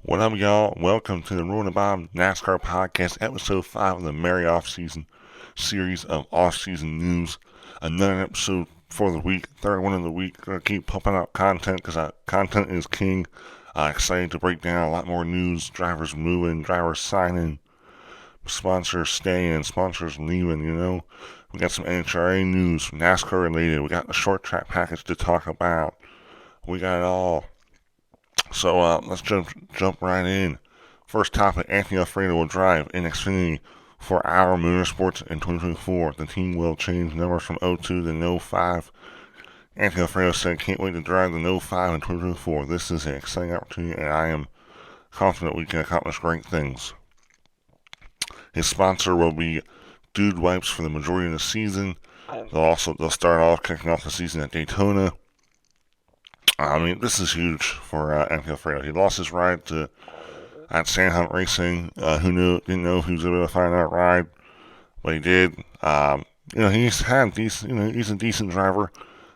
What up, y'all? Welcome to the Ruin the Bomb NASCAR Podcast, Episode 5 of the Merry Off-Season series of off-season news. Another episode for the week, third one of the week. Gonna keep pumping out content because content is king. Excited to break down a lot more news. Drivers moving, drivers signing, sponsors staying, sponsors leaving. We got some NHRA news, NASCAR related. We got the short track package to talk about. We got it all. So let's jump right in. First topic: Anthony Alfredo will drive in Xfinity for our Motorsports in 2024. The team will change numbers from 02 to 05. Anthony Alfredo said, "Can't wait to drive the 05 in 2024. This is an exciting opportunity, and I am confident we can accomplish great things." His sponsor will be Dude Wipes for the majority of the season. They'll start off kicking off the season at Daytona. I mean, this is huge for Anthony Alfredo. He lost his ride at Sandhunt Racing. Didn't know if he was able to find that ride, but he did. He's had decent. He's a decent driver.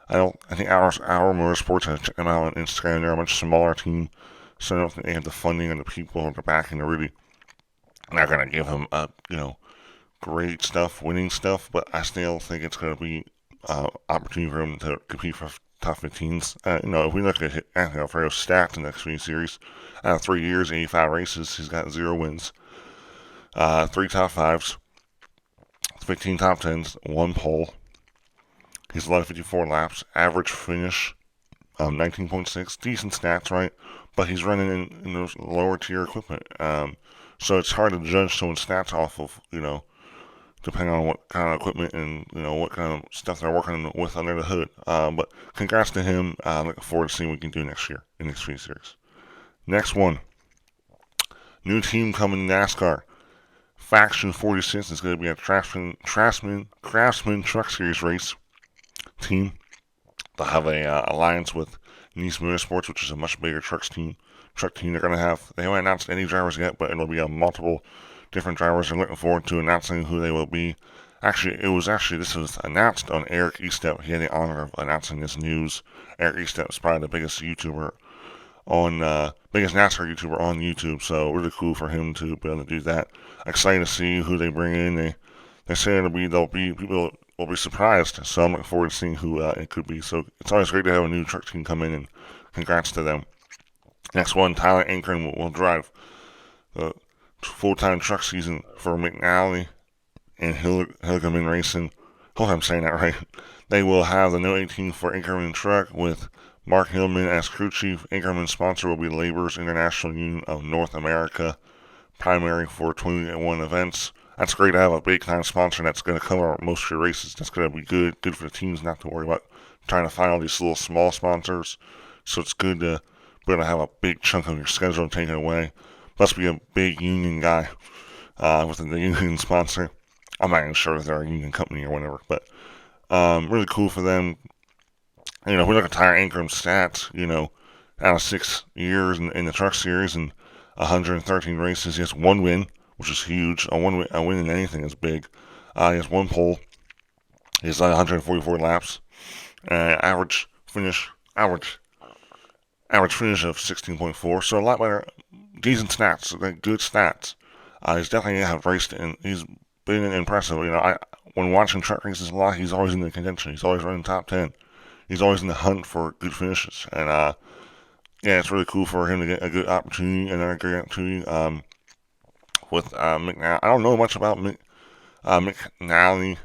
I think our Motorsports has checked him out on Instagram. They're a much smaller team, so I don't think they have the funding and the people in the backing to really. Not gonna give him great stuff, winning stuff, but I still think it's gonna be opportunity for him to compete for top 15s. If we look at Anthony Alfredo's stats in the Xfinity Series, out of 3 years, 85 races, he's got 0 wins, 3 top 5s, 15 top 10s, 1 pole. He's led 54 laps, average finish, 19.6, decent stats, right? But he's running in those lower tier equipment. So it's hard to judge someone's stats off of, depending on what kind of equipment and what kind of stuff they're working with under the hood. But congrats to him. Looking forward to seeing what we can do next year in the Xfinity Series. Next one, new team coming to NASCAR. Faction 46 is going to be a Craftsman Truck Series race team. They'll have a alliance with Nice Motorsports, which is a much bigger truck team they're going to have. They haven't announced any drivers yet, but it'll be a multiple different drivers. Are looking forward to announcing who they will be. This was announced on Eric Estep. He had the honor of announcing this news. Eric Estep is probably the biggest biggest NASCAR YouTuber on YouTube. So really cool for him to be able to do that. Excited to see who they bring in. They say people will be surprised. So I'm looking forward to seeing who it could be. So it's always great to have a new truck team come in, and congrats to them. Next one, Tyler Ankrum will drive the full-time truck season for McNally and Hilligerman Racing. Hope I'm saying that right. They will have the No 18 for Inkerman truck with Mark Hillman as crew chief. Inkerman's sponsor will be Labor's International Union of North America, primary for 21 events. That's great to have a big-time sponsor that's going to cover most of your races. That's going to be good for the teams not to worry about trying to find all these little small sponsors. So it's good to be able to have a big chunk of your schedule taken away. Must be a big union guy with the union sponsor. I'm not even sure if they're a union company or whatever, but really cool for them. If we look at Tyler Ankrum's stats, out of 6 years in the truck series and 113 races, he has 1 win, which is huge. A win in anything is big. He has 1 pole. He's done 144 laps. Average finish of 16.4. So a lot better. Decent stats, good stats. He's definitely have raced and he's been impressive. When watching truck races a lot, he's always in the contention. He's always running top 10. He's always in the hunt for good finishes. And it's really cool for him to get a good opportunity, another great opportunity with McNally. I don't know much about McNally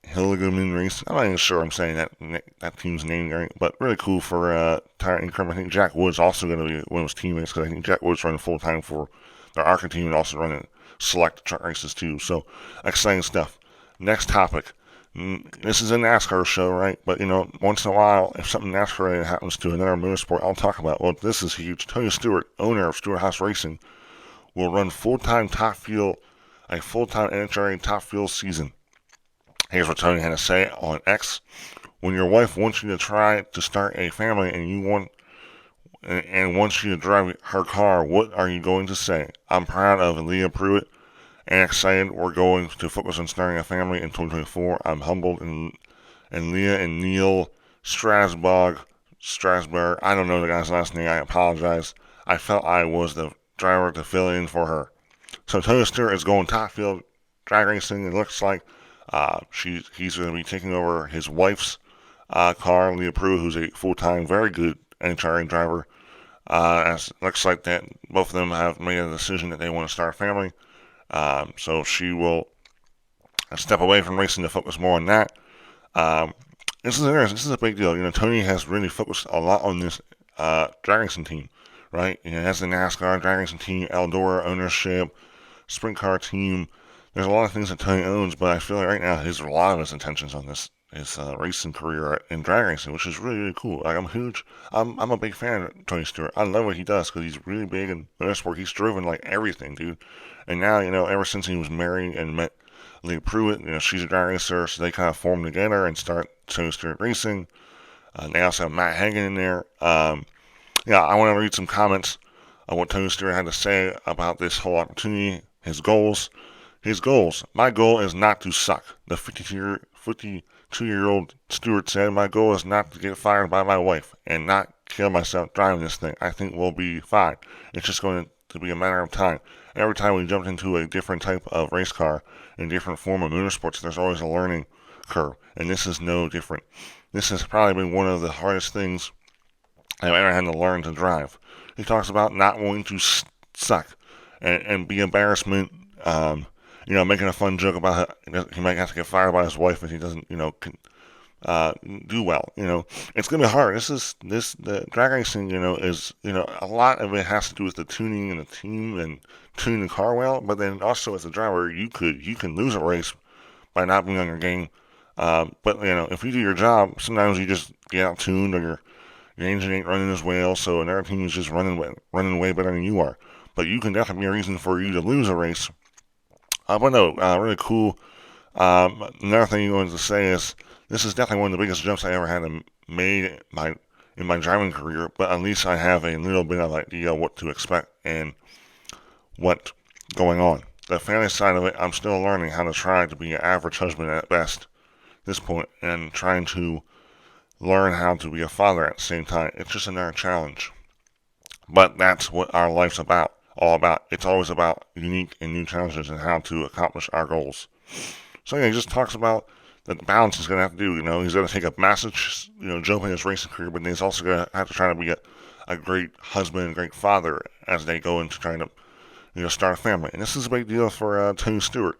Hilligerman Racing. I'm not even sure I'm saying that team's name right, but really cool for Tyler Ankrum. I think Jack Wood's also going to be one of his teammates because I think Jack Wood's running full time for their ARCA team and also running select truck races too. So exciting stuff. Next topic. This is a NASCAR show, right? But once in a while, if something NASCAR related happens to another motorsport, I'll talk about. Well, this is huge. Tony Stewart, owner of Stewart Haas Racing, will run a full-time NHRA top fuel season. Here's what Tony had to say on X. When your wife wants you to try to start a family and wants you to drive her car, what are you going to say? I'm proud of Leah Pruitt and excited. We're going to focus on starting a family in 2024. I'm humbled and Leah and Neil Strasburg. I don't know the guy's last name. I apologize. I felt I was the driver to fill in for her. So Tony Stewart is going top field drag racing. It looks like he's going to be taking over his wife's car, Leah Pruitt, who's a full-time, very good NHRA driver. As it looks like that both of them have made a decision that they want to start a family. So she will step away from racing to focus more on that. This is interesting. This is a big deal. Tony has really focused a lot on this drag racing team, right? He has the NASCAR drag racing team, Eldora ownership, sprint car team. There's a lot of things that Tony owns, but I feel like right now his a lot of his intentions on his racing career in drag racing, which is really, really cool. Like I'm a big fan of Tony Stewart. I love what he does because he's really big in motorsport. He's driven like everything, dude. And now, ever since he was married and met Leah Pruitt, she's a drag racer, so they kind of form together and start Tony Stewart Racing. They also have Matt Hagan in there. I want to read some comments on what Tony Stewart had to say about this whole opportunity, his goals. His goals. My goal is not to suck. The 52-year-old Stewart said, my goal is not to get fired by my wife and not kill myself driving this thing. I think we'll be fine. It's just going to be a matter of time. Every time we jump into a different type of race car, in different form of motorsports, there's always a learning curve, and this is no different. This has probably been one of the hardest things I've ever had to learn to drive. He talks about not wanting to suck and be embarrassment, making a fun joke about how he might have to get fired by his wife if he doesn't, do well. It's gonna be hard. The drag racing, is a lot of it has to do with the tuning and the team and tuning the car well. But then also as a driver, you can lose a race by not being on your game. But if you do your job, sometimes you just get out tuned or your engine ain't running as well, so another team is just running way better than you are. But you can definitely be a reason for you to lose a race. But no, really cool. Another thing you wanted to say is this is definitely one of the biggest jumps I ever had made in my driving career, but at least I have a little bit of idea what to expect and what's going on. The family side of it, I'm still learning how to try to be an average husband at best at this point and trying to learn how to be a father at the same time. It's just another challenge. But that's what our life's all about. It's always about unique and new challenges and how to accomplish our goals. So he just talks about the balance he's going to have to do. He's going to take a massive, jump in his racing career, but he's also going to have to try to be a great husband and great father as they go into trying to, start a family. And this is a big deal for Tony Stewart.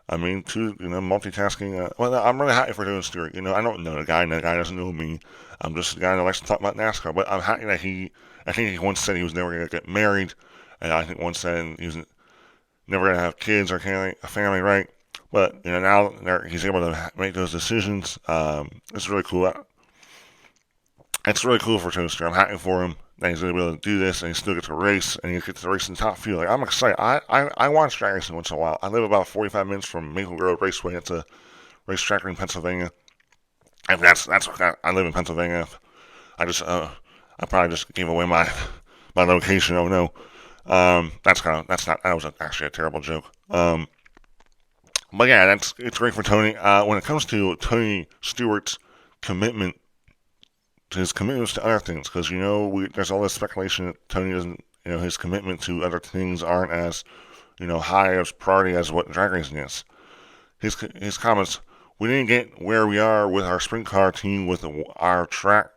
I mean, multitasking. I'm really happy for Tony Stewart. I don't know the guy, and the guy doesn't know me. I'm just a guy that likes to talk about NASCAR. But I'm happy that I think he once said he was never going to get married, and I think once said he was never going to have kids or a family, right? But now he's able to make those decisions. It's really cool. It's really cool for Tony Stewart. I'm happy for him that he's going to be able to do this, and he still gets to race, and he gets to race in the top field. Like, I'm excited. I watch drag racing once in a while. I live about 45 minutes from Maple Grove Raceway. It's a racetrack in Pennsylvania. And that's I live in Pennsylvania. I probably just gave away my location. Oh no. That was actually a terrible joke. But yeah, it's great for Tony. When it comes to Tony Stewart's commitment, to his commitments to other things, because there's all this speculation that Tony doesn't, his commitment to other things aren't as, high as priority as what drag racing is. His comments: we didn't get where we are with our sprint car team, with our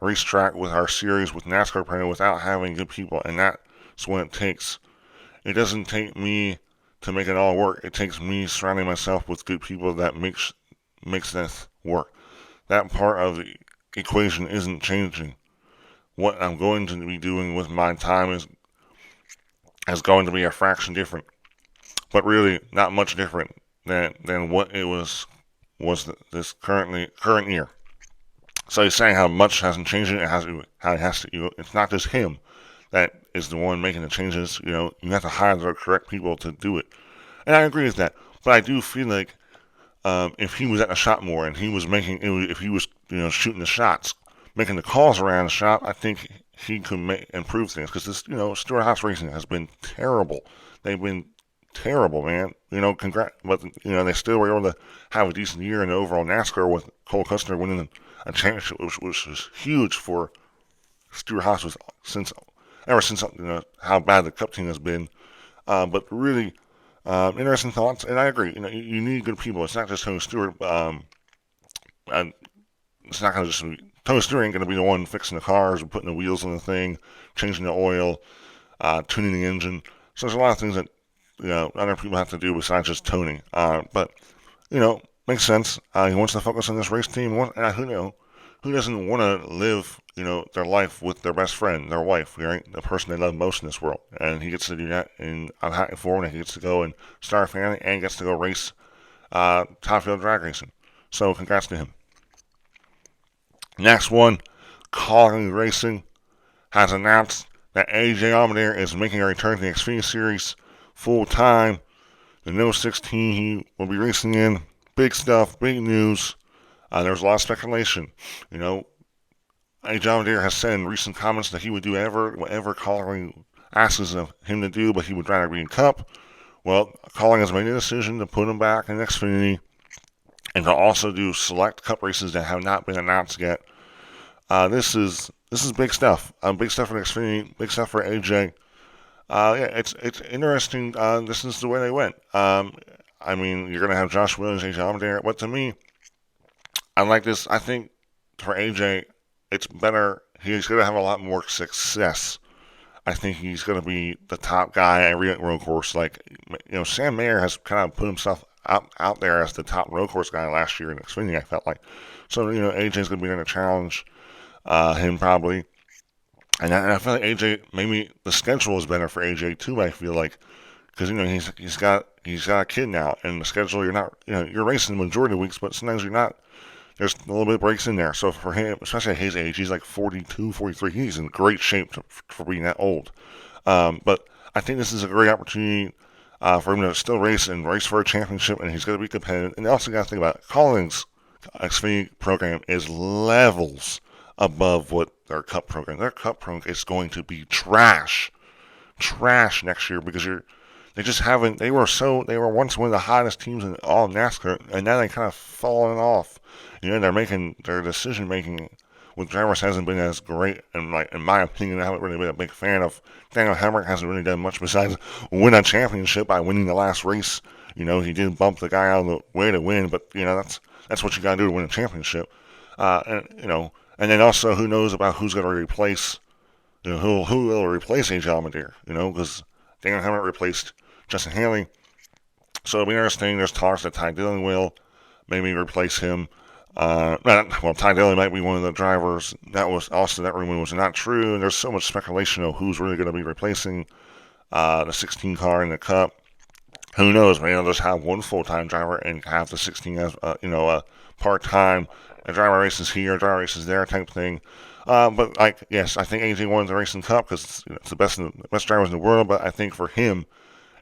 racetrack, with our series, with NASCAR planning, without having good people, and that's what it takes. It doesn't take me to make it all work. It takes me surrounding myself with good people that makes this work. That part of the equation isn't changing. What I'm going to be doing with my time is going to be a fraction different, but really not much different than what it was this current year. So he's saying how much hasn't changed. It's not just him that is the one making the changes. You have to hire the correct people to do it. And I agree with that. But I do feel like if he was at the shop more and if he was shooting the shots, making the calls around the shop, I think he could improve things. Because this, Stewart Haas Racing has been terrible. They've been terrible, man. Congrats, but they still were able to have a decent year in the overall NASCAR with Cole Custer winning a championship, which was huge for Stewart Haas ever since how bad the Cup team has been. But really interesting thoughts, and I agree. You need good people. It's not just Tony Stewart. And it's not going to just be, Tony Stewart ain't going to be the one fixing the cars or putting the wheels on the thing, changing the oil, tuning the engine. So there's a lot of things that other people have to do besides just Tony. But makes sense. He wants to focus on this race team. Who doesn't want to live their life with their best friend, their wife, right? The person they love most in this world, and he gets to do that. And I'm happy for him. He gets to go and start a family and gets to go race top field drag racing. So congrats to him. Next one, Calling Racing has announced that AJ Allmendinger is making a return to the Xfinity Series full time. The No 16 he will be racing in. Big stuff, big news. There's a lot of speculation. AJ Allmendinger has said in recent comments that he would do whatever Calling asks of him to do, but he would rather be in Cup. Well, Calling has made a decision to put him back in Xfinity and to also do select Cup races that have not been announced yet. This is big stuff. Big stuff for Xfinity. Big stuff for AJ. It's interesting. This is the way they went. You're gonna have Josh Williams, AJ Allmendinger, but to me, I like this. I think for AJ, it's better. He's gonna have a lot more success. I think he's gonna be the top guy at every road course. Like Sam Mayer has kind of put himself out there as the top road course guy last year in Xfinity. I felt like AJ's gonna be in a challenge. Him probably. And I feel like AJ, maybe the schedule is better for AJ too. I feel like because he's got a kid now, and the schedule you're racing the majority of weeks, but sometimes you're not. There's a little bit of breaks in there. So for him, especially at his age, he's like 42, 43. He's in great shape for being that old. But I think this is a great opportunity for him to still race and race for a championship, and he's going to be competitive. And you also got to think about it. Collins' Xfinity program is levels above what their Cup program. Their Cup program is going to be trash next year because they just haven't. They were once one of the hottest teams in all of NASCAR, and now they kind of fallen off. Their decision making with drivers hasn't been as great, and in my opinion, I haven't really been a big fan of. Daniel Hemrick hasn't really done much besides win a championship by winning the last race. He did bump the guy out of the way to win, but that's what you got to do to win a championship. And then also, who knows about who's going to replace, who will replace AJ Allmendinger, because Daniel Hemrick replaced Justin Haley. So it'll be interesting. There's talks that Ty Dillon will maybe replace him. Ty Dillon might be one of the drivers. That rumor was not true. And there's so much speculation of who's really going to be replacing the 16 car in the Cup. Who knows? Maybe they'll just have one full-time driver and have the 16 as part-time. A driver races here, a driver races there, type thing. But yes, I think AJ won the Racing Cup because it's the best drivers in the world. But I think for him,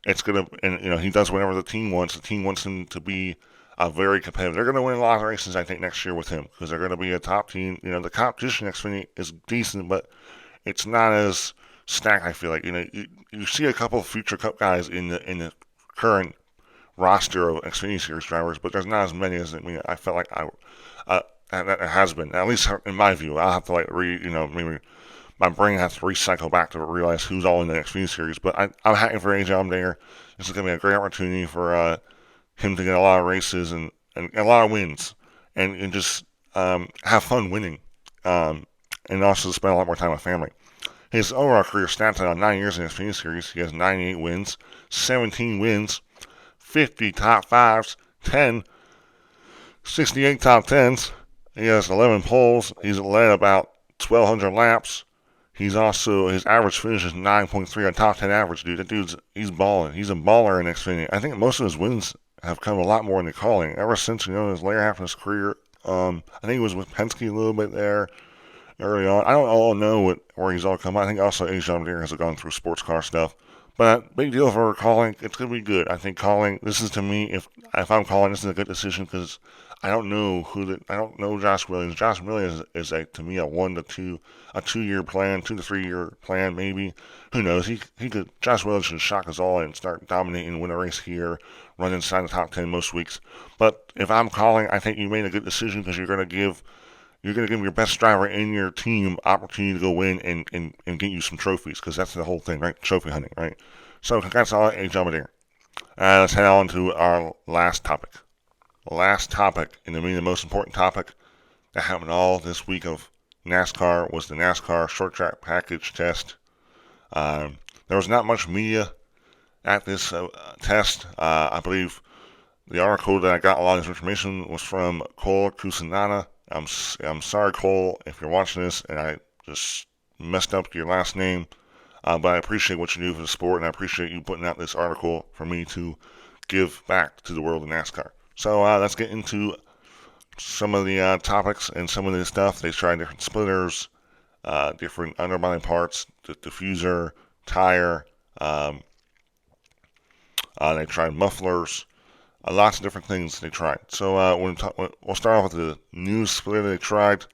it's gonna, and he does whatever the team wants. The team wants him to be very competitive. They're gonna win a lot of races, I think, next year with him because they're gonna be a top team. The competition next Xfinity is decent, but it's not as stacked. I feel like you see a couple of future Cup guys in the current roster of Xfinity Series drivers, but there's not as many as I felt like that has been, at least in my view. I'll have to maybe my brain has to recycle back to realize who's all in the Xfinity Series. But I'm happy for AJ Allmendinger. This is going to be a great opportunity for him to get a lot of races and a lot of wins and just have fun winning and also spend a lot more time with family. His overall career stats on 9 years in the Xfinity Series, he has 98 wins, 17 wins, 50 top 5s, 68 top 10s. He has 11 poles. He's led about 1,200 laps. His average finish is 9.3 on top 10 average, dude. He's balling. He's a baller in Xfinity. I think most of his wins have come a lot more in the calling. Ever since, his later half of his career, I think he was with Penske a little bit there early on. I don't all know where he's all come. I think also AJ Allmendinger has gone through sports car stuff. But big deal for calling. It's going to be good. I think calling, this is to me, if I'm calling, this is a good decision because I don't know I don't know Josh Williams. Josh Williams is to me a 2-year plan, 2 to 3 year plan maybe. Who knows? Josh Williams should shock us all and start dominating and win a race here, run inside the top 10 most weeks. But if I'm calling, I think you made a good decision because you're going to give your best driver in your team opportunity to go win and get you some trophies because that's the whole thing, right? Trophy hunting, right? So congrats on Allmendinger. Let's head on to our last topic. The last topic, and to me the most important topic that happened all this week of NASCAR, was the NASCAR short track package test. There was not much media at this test. I believe the article that I got a lot of this information was from Cole Cusinata. I'm sorry, Cole, if you're watching this and I just messed up your last name. But I appreciate what you do for the sport, and I appreciate you putting out this article for me to give back to the world of NASCAR. So let's get into some of the topics and some of the stuff. They tried different splitters, different underbody parts, the diffuser, tire. They tried mufflers, lots of different things they tried. So we'll start off with the new splitter they tried.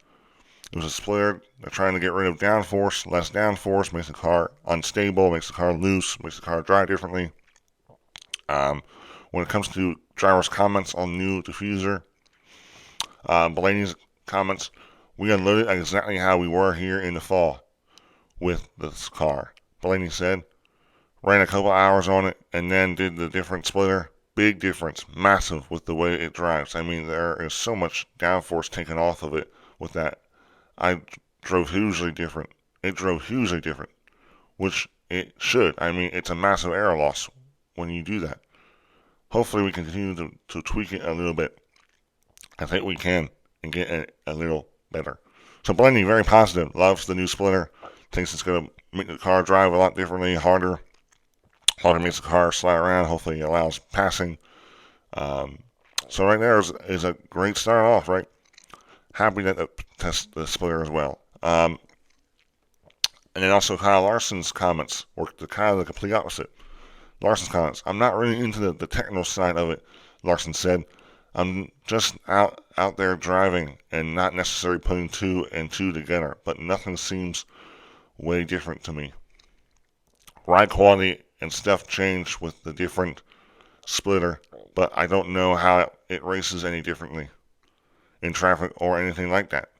It was a splitter. They're trying to get rid of downforce. Less downforce makes the car unstable, makes the car loose, makes the car drive differently. When it comes to drivers' comments on new diffuser, Blaney's comments, we unloaded exactly how we were here in the fall with this car. Blaney said, ran a couple hours on it and then did the different splitter. Big difference, massive with the way it drives. I mean, there is so much downforce taken off of it with that. I drove hugely different. It drove hugely different, which it should. I mean, it's a massive air loss when you do that. Hopefully, we continue to tweak it a little bit. I think we can and get it a little better. So Blaney, very positive, loves the new splitter. Thinks it's going to make the car drive a lot differently, harder. Harder makes the car slide around. Hopefully, it allows passing. So right there is a great start off, right? Happy that test the splitter as well. And then also Kyle Larson's comments were kind of the complete opposite. Larson's comments, I'm not really into the technical side of it, Larson said. I'm just out there driving and not necessarily putting two and two together, but nothing seems way different to me. Ride quality and stuff changed with the different splitter, but I don't know how it races any differently in traffic or anything like that.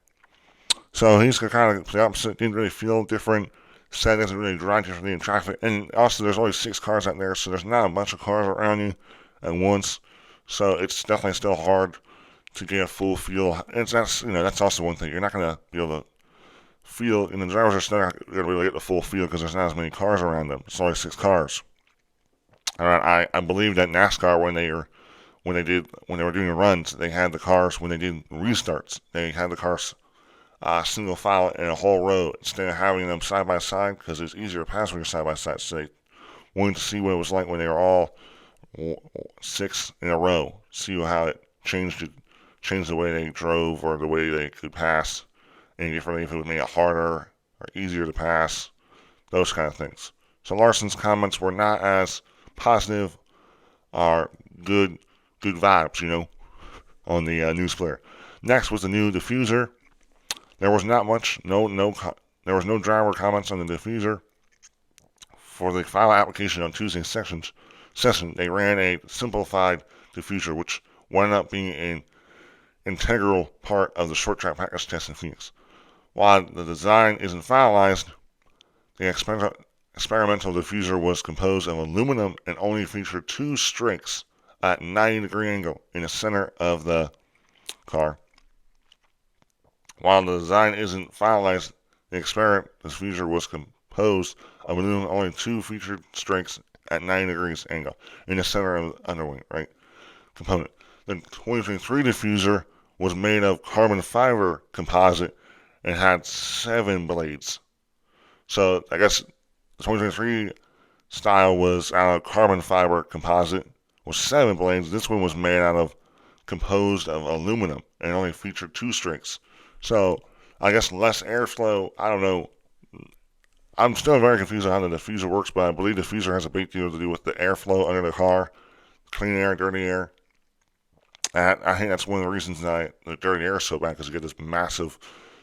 So he's kind of the opposite, didn't really feel different, said doesn't really drive differently in traffic, and also there's only 6 cars out there, so there's not a bunch of cars around you at once, so it's definitely still hard to get a full feel. And that's also one thing, you're not going to be able to feel, and the drivers are still not going to really get the full feel because there's not as many cars around them. It's only 6 cars. Alright, I believe that NASCAR, when they were doing runs, they had the cars, when they did restarts, they had the cars single file in a whole row instead of having them side by side because it's easier to pass when you're side by side. So they wanted to see what it was like when they were all 6 in a row, see how it changed the way they drove or the way they could pass any differently, if it would make it harder or easier to pass, those kind of things. So Larson's comments were not as positive or good vibes, on the new splitter. Next was the new diffuser. There was not much, there was no driver comments on the diffuser. For the final application on Tuesday's session, they ran a simplified diffuser, which wound up being an integral part of the short track package test in Phoenix. While the design isn't finalized, the experimental diffuser was composed of aluminum and only featured 2 strakes at 90-degree angle in the center of the car. While the design isn't finalized, the experiment diffuser was composed of aluminum, only 2 featured strakes at 90 degrees angle in the center of the underwing, right, component. The 2023 diffuser was made of carbon fiber composite and had 7 blades. So I guess the 2023 style was out of carbon fiber composite with 7 blades. This one was made out of composed of aluminum and only featured 2 strakes. So I guess less airflow. I don't know. I'm still very confused on how the diffuser works, but I believe the diffuser has a big deal to do with the airflow under the car, clean air, dirty air. And I think that's one of the reasons that the dirty air is so bad, because you get this massive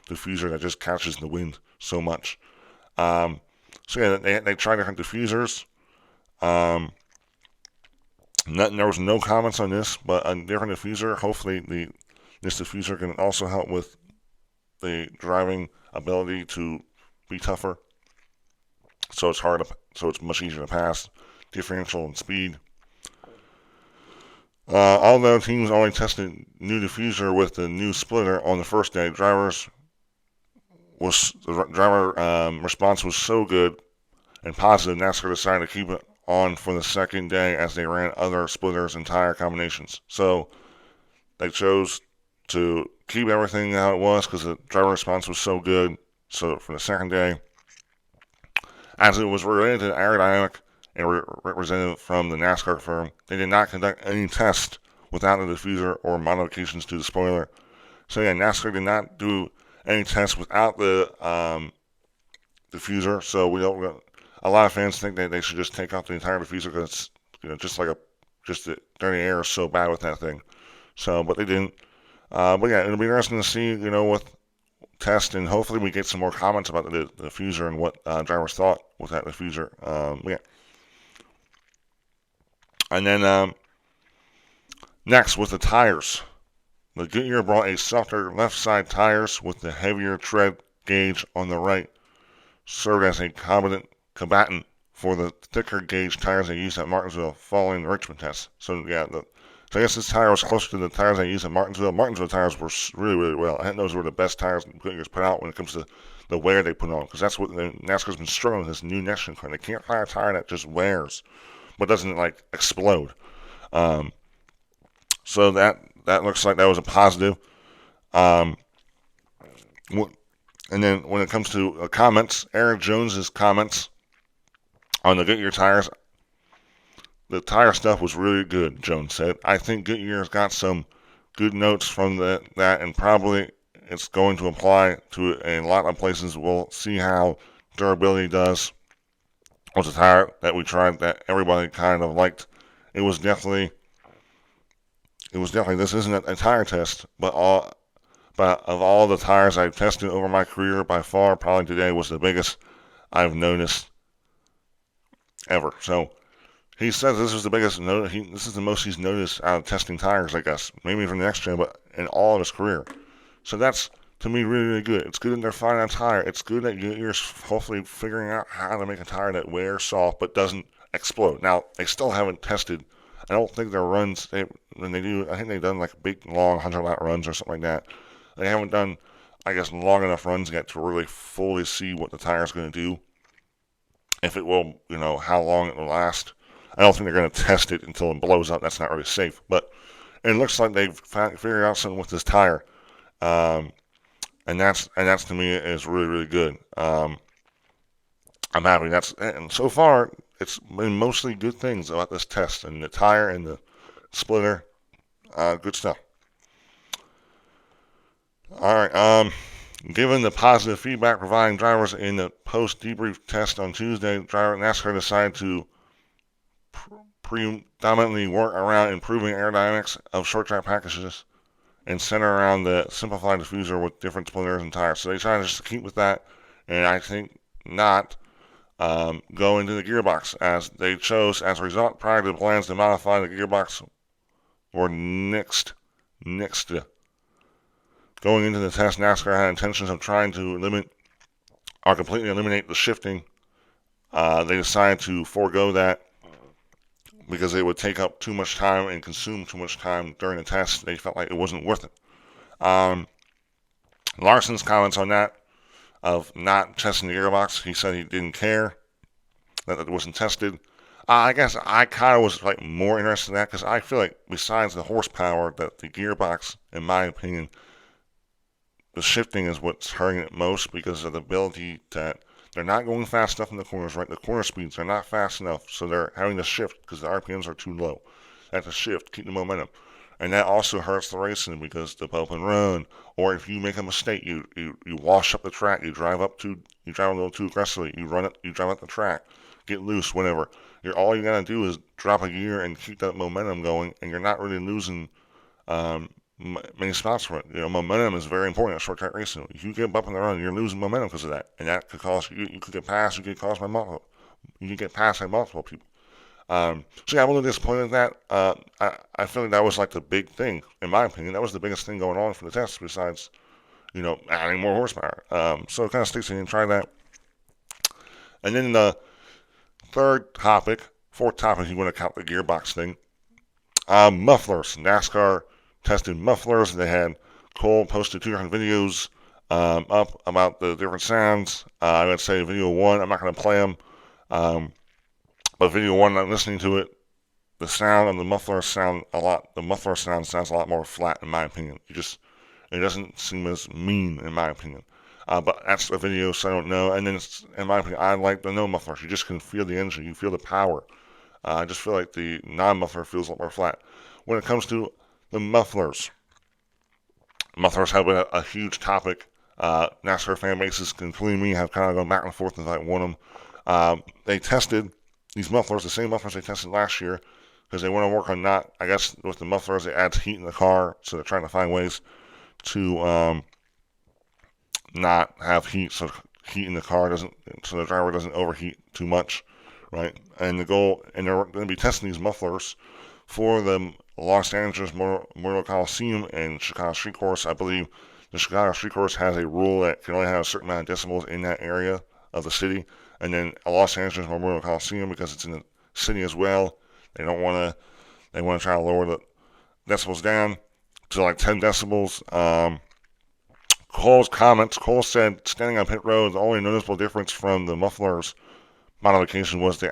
diffuser that just catches the wind so much. So yeah, they tried different diffusers. There was no comments on this, but a different diffuser. Hopefully, this diffuser can also help with the driving ability to be tougher, so it's much easier to pass. differential in speed. Although teams only tested new diffuser with the new splitter on the first day, the driver response was so good and positive, NASCAR decided to keep it on for the second day as they ran other splitters and tire combinations. So they chose to keep everything how it was because the driver response was so good. So for the second day, as it was related to aerodynamic and representative from the NASCAR firm, they did not conduct any tests without the diffuser or modifications to the spoiler. So yeah, NASCAR did not do any tests without the diffuser. So we don't. A lot of fans think that they should just take out the entire diffuser because it's just the dirty air is so bad with that thing. So, but they didn't. But yeah, it'll be interesting to see, with test, and hopefully we get some more comments about the diffuser and what drivers thought with that diffuser. Yeah. And then next with the tires, the Goodyear brought a softer left side tires with the heavier tread gauge on the right, served as a combatant for the thicker gauge tires they used at Martinsville following the Richmond test. So yeah, so I guess this tire was closer to the tires they used at Martinsville. Martinsville tires were really, really well. I think those were the best tires Goodyear's put out when it comes to the wear they put on, because that's what NASCAR's been struggling with, this new next gen car. They can't fire a tire that just wears, but doesn't explode. So that looks like that was a positive. And then when it comes to comments, Eric Jones's comments on the Goodyear tires, the tire stuff was really good, Jones said. I think Goodyear's got some good notes from that, and probably it's going to apply to a lot of places. We'll see how durability does with the tire that we tried that everybody kind of liked. It was definitely, this isn't a tire test, but of all the tires I've tested over my career, by far, probably today was the biggest I've noticed ever. So he says this is the biggest. This is the most he's noticed out of testing tires, I guess. Maybe from the next gen, but in all of his career. So that's, to me, really, really good. It's good that they're finding a tire. It's good that you're hopefully figuring out how to make a tire that wears soft but doesn't explode. Now, they still haven't tested. I don't think their runs, when they do, I think they've done big, long 100-lap runs or something like that. They haven't done, I guess, long enough runs yet to really fully see what the tire's going to do. If it will, how long it will last. I don't think they're going to test it until it blows up. That's not really safe. But it looks like they've figured out something with this tire. And that's to me is really, really good. I'm happy. And so far it's been mostly good things about this test, and the tire and the splitter. Good stuff. All right. Given the positive feedback providing drivers in the post debrief test on Tuesday, NASCAR decided to predominantly work around improving aerodynamics of short track packages and center around the simplified diffuser with different splitters and tires. So they try to just keep with that, and I think not go into the gearbox, as they chose as a result prior to the plans to modify the gearbox were nixed. Going into the test, NASCAR had intentions of trying to completely eliminate the shifting. They decided to forego that because it would take up too much time and consume too much time during the test. They felt like it wasn't worth it. Larson's comments on that, of not testing the gearbox, he said he didn't care that it wasn't tested. I guess I kind of was more interested in that, because I feel like besides the horsepower, that the gearbox, in my opinion, the shifting is what's hurting it most, because of the ability that they're not going fast enough in the corners, right? The corner speeds are not fast enough, so they're having to shift because the RPMs are too low. They have to shift, keep the momentum. And that also hurts the racing, because the bump and run, or if you make a mistake, you wash up the track, you drive a little too aggressively, you drive up the track, get loose, whatever. All you gotta do is drop a gear and keep that momentum going, and you're not really losing many spots from it. Momentum is very important in short track racing. If you get bump in the run, you're losing momentum because of that, and that could cause you could get passed. You could get passed by multiple people. So yeah, I'm a little disappointed in that. I feel like that was the big thing, in my opinion. That was the biggest thing going on for the test, besides adding more horsepower. So it kind of sticks in and try that. And then the third topic fourth topic, you want to count the gearbox thing. Mufflers. NASCAR tested mufflers. They had Cole posted 200 videos up about the different sounds. I would say video one, I'm not going to play them. But video one, I'm listening to it. The sound of the muffler sound a lot. The muffler sounds a lot more flat, in my opinion. It doesn't seem as mean, in my opinion. But that's a video, so I don't know. And then, in my opinion, I like the no mufflers. You just can feel the engine. You feel the power. I just feel like the non-muffler feels a lot more flat. When it comes to the mufflers have been a huge topic. NASCAR fan bases, including me, have kind of gone back and forth and I want them. They tested these mufflers, the same mufflers they tested last year, because they want to work on not, I guess, with the mufflers, it adds heat in the car, so they're trying to find ways to not have heat, so heat in the car doesn't, so the driver doesn't overheat too much. Right, and they're going to be testing these mufflers for the Los Angeles Memorial Coliseum and Chicago Street Course. I believe the Chicago Street Course has a rule that can only have a certain amount of decibels in that area of the city, and then Los Angeles Memorial Coliseum, because it's in the city as well, they want to try to lower the decibels down to like 10 decibels. Cole's comments. Cole said, standing on pit road, the only noticeable difference from the mufflers modification was the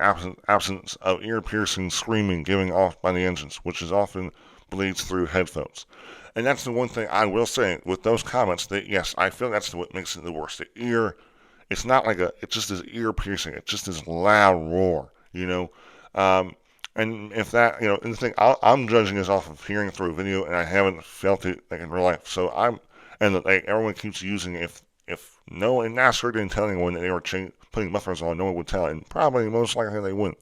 absence of ear-piercing screaming given off by the engines, which is often bleeds through headphones. And that's the one thing I will say with those comments, that yes, I feel that's what makes it the worst. The ear, it's not like it's just this ear-piercing. It's just this loud roar, and if that, and the thing, I'm judging this off of hearing through a video, and I haven't felt it like in real life. So everyone keeps using if no, and NASCAR didn't tell anyone that they were putting mufflers on, no one would tell, and probably most likely they wouldn't.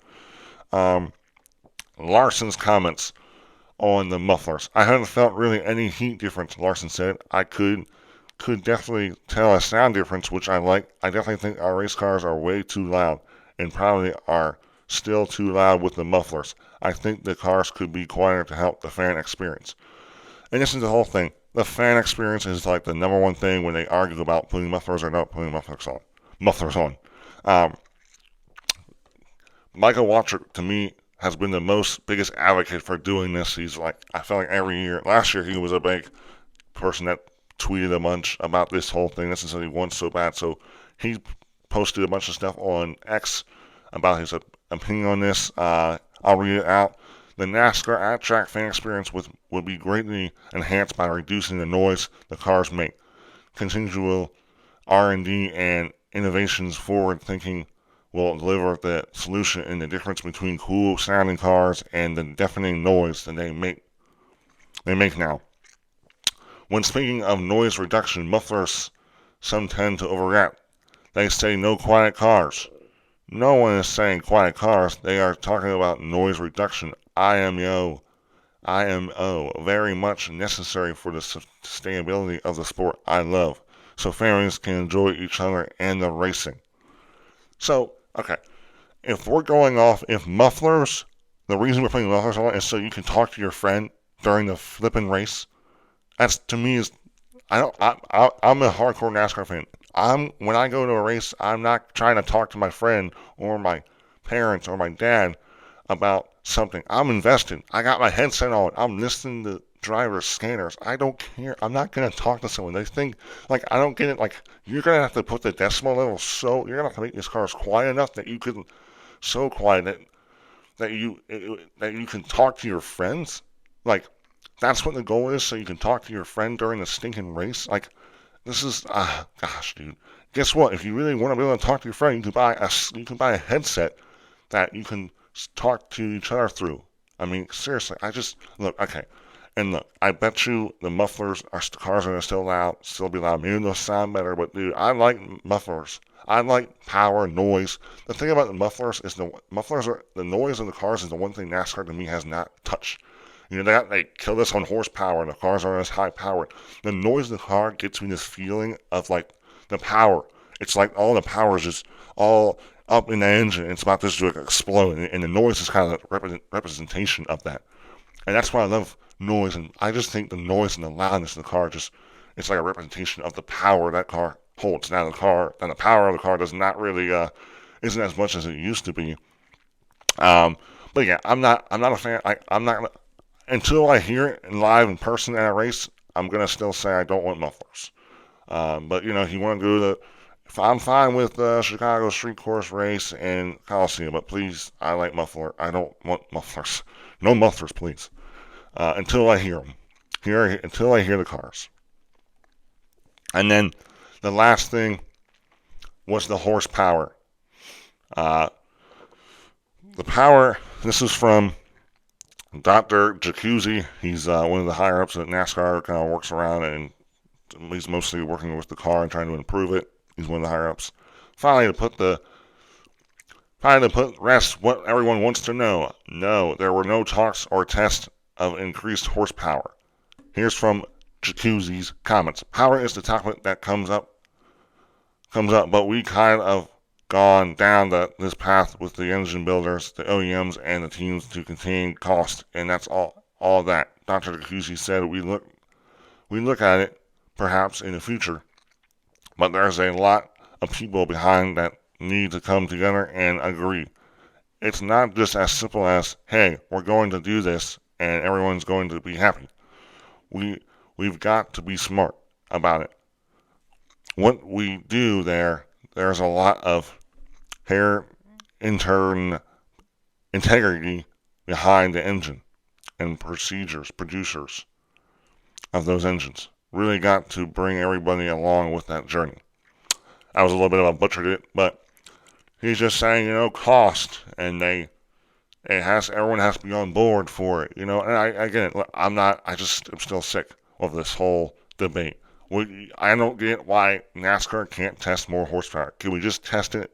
Larson's comments on the mufflers. I haven't felt really any heat difference, Larson said. I could definitely tell a sound difference, which I like. I definitely think our race cars are way too loud, and probably are still too loud with the mufflers. I think the cars could be quieter to help the fan experience. And this is the whole thing. The fan experience is like the number one thing when they argue about putting mufflers or not putting mufflers on. Michael Watcher, to me, has been the biggest advocate for doing this. He's like, I feel like every year. Last year, he was a big person that tweeted a bunch about this whole thing. This is what he wants so bad. So he posted a bunch of stuff on X about his opinion on this. I'll read it out. The NASCAR at-track fan experience would be greatly enhanced by reducing the noise the cars make. Continual R&D and innovations forward thinking will deliver the solution in the difference between cool sounding cars and the deafening noise that they make now. When speaking of noise reduction, mufflers some tend to overreact. They say no quiet cars. No one is saying quiet cars. They are talking about noise reduction. IMO, very much necessary for the sustainability of the sport I love, so families can enjoy each other and the racing. So, okay, if we're going off, if mufflers, the reason we're putting mufflers on is so you can talk to your friend during the flipping race. That's, to me, I'm a hardcore NASCAR fan. When I go to a race, I'm not trying to talk to my friend or my parents or my dad about something. I'm invested. I got my headset on. I'm listening to driver scanners. I don't care. I'm not going to talk to someone. They think, I don't get it. You're going to have to put the decibel level you're going to have to make these cars quiet enough that you can, so quiet that you can talk to your friends. That's what the goal is, so you can talk to your friend during the stinking race. This is, gosh, dude. Guess what? If you really want to be able to talk to your friend, you can buy a headset that you can talk to each other through. I mean, seriously, I bet you the mufflers, cars are going to still be loud. Maybe they'll sound better, but dude, I like mufflers. I like power, noise. The thing about the mufflers is the noise of the cars is the one thing NASCAR to me has not touched. They kill us on horsepower, and the cars aren't as high powered. The noise of the car gets me this feeling of the power. It's like all the power is just all up in the engine. It's about to explode, and the noise is kind of a representation of that. And that's why I love noise, and I just think the noise and the loudness of the car it's like a representation of the power that car holds. Now the power of the car does not really isn't as much as it used to be. But yeah, I'm not a fan. I'm not until I hear it live in person at a race. I'm gonna still say I don't want mufflers. But if you want to go to I'm fine with Chicago Street Course Race and Coliseum, but please, I like muffler. I don't want mufflers. No mufflers, please. Until I hear them. Until I hear the cars. And then the last thing was the horsepower. Uh, the power, this is from Dr. Jacuzzi. He's one of the higher ups at NASCAR, kind of works around and he's mostly working with the car and trying to improve it. He's one of the higher ups. Finally, to rest what everyone wants to know. No, there were no talks or tests of increased horsepower. Here's from Jacuzzi's comments. Power is the topic that comes up, but we kind of gone down this path with the engine builders, the OEMs, and the teams to contain cost, and that's all that. Dr. Jacuzzi said we look at it perhaps in the future, but there's a lot of people behind that need to come together and agree. It's not just as simple as, hey, we're going to do this and everyone's going to be happy. We've got to be smart about it. What we do there's a lot of intern integrity behind the engine and producers of those engines. Really got to bring everybody along with that journey. I was a little bit of a butchered it, but he's just saying, cost, and everyone has to be on board for it, and I get it. I'm still sick of this whole debate. I don't get why NASCAR can't test more horsepower. Can we just test it?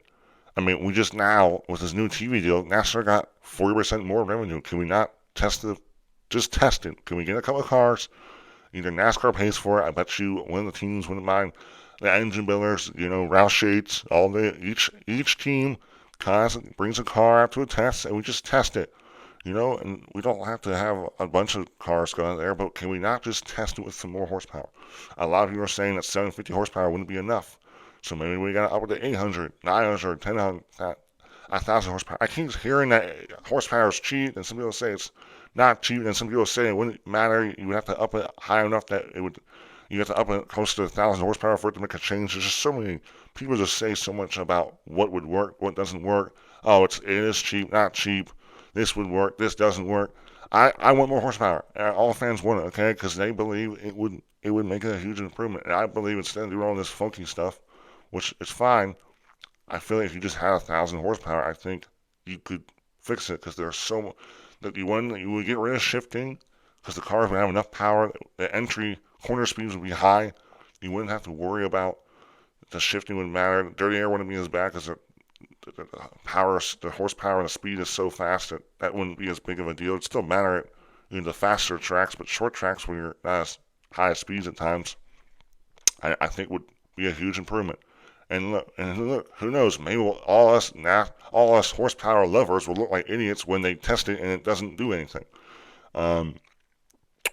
I mean, we just now, with this new TV deal, NASCAR got 40% more revenue. Can we not just test it? Can we get a couple of cars? Either NASCAR pays for it. I bet you one of the teams wouldn't mind. The engine builders, Roush Shades, each team brings a car out to a test, and we just test it, and we don't have to have a bunch of cars going there, but can we not just test it with some more horsepower? A lot of people are saying that 750 horsepower wouldn't be enough, so maybe we got to up to 800, 900, 1000, 1,000 horsepower. I keep hearing that horsepower is cheap, and some people say it's not cheap, and some people say it wouldn't matter. You would have to up it high enough that you have to up it close to 1,000 horsepower for it to make a change. There's just so many people just say so much about what would work, what doesn't work. Oh, it is cheap, not cheap. This would work, this doesn't work. I want more horsepower. All fans want it, okay? Because they believe it would make a huge improvement. And I believe instead of doing all this funky stuff, which is fine, I feel like if you just had 1,000 horsepower, I think you could fix it because there's so much that you would get rid of shifting because the cars would have enough power. The entry corner speeds would be high. You wouldn't have to worry about the shifting would matter. Dirty air wouldn't be as bad because the horsepower and the speed is so fast that wouldn't be as big of a deal. It'd still matter at the faster tracks, but short tracks where you're not as high as speeds at times, I think would be a huge improvement. And look, who knows? Maybe all us horsepower lovers will look like idiots when they test it and it doesn't do anything.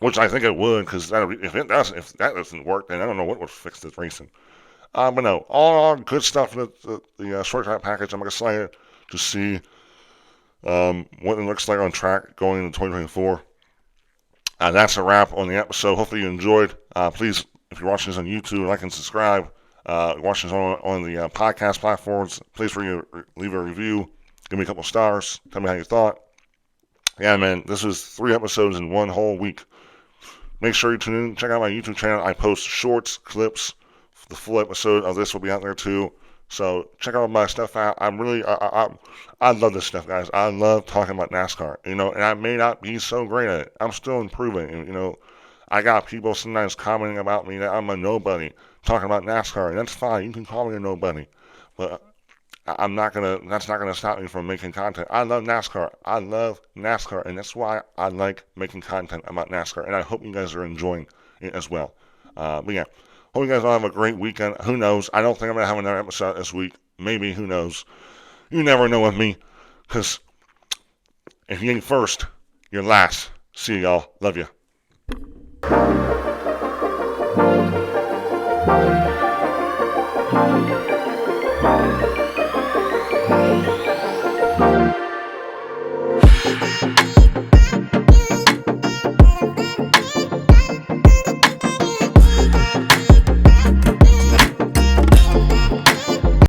Which I think it would, because if that doesn't work, then I don't know what would fix this racing. But no, all good stuff in the short track package. I'm excited to see what it looks like on track going into 2024. That's a wrap on the episode. Hopefully you enjoyed. Please, if you're watching this on YouTube, like and subscribe. Watching this on the podcast platforms, please leave a review. Give me a couple stars. Tell me how you thought. Yeah, man, this was 3 episodes in one whole week. Make sure you tune in. Check out my YouTube channel. I post shorts, clips. The full episode of this will be out there too. So check out my stuff out. I love this stuff, guys. I love talking about NASCAR. And I may not be so great at it. I'm still improving. And, I got people sometimes commenting about me that I'm a nobody talking about NASCAR, and that's fine. You can call me a nobody, but that's not gonna stop me from making content. I love NASCAR. And that's why I like making content about NASCAR. And I hope you guys are enjoying it as well. But yeah, hope you guys all have a great weekend. Who knows? I don't think I'm gonna have another episode this week. Maybe. Who knows? You never know with me, because if you ain't first, you're last. See y'all. Love you. Thank you.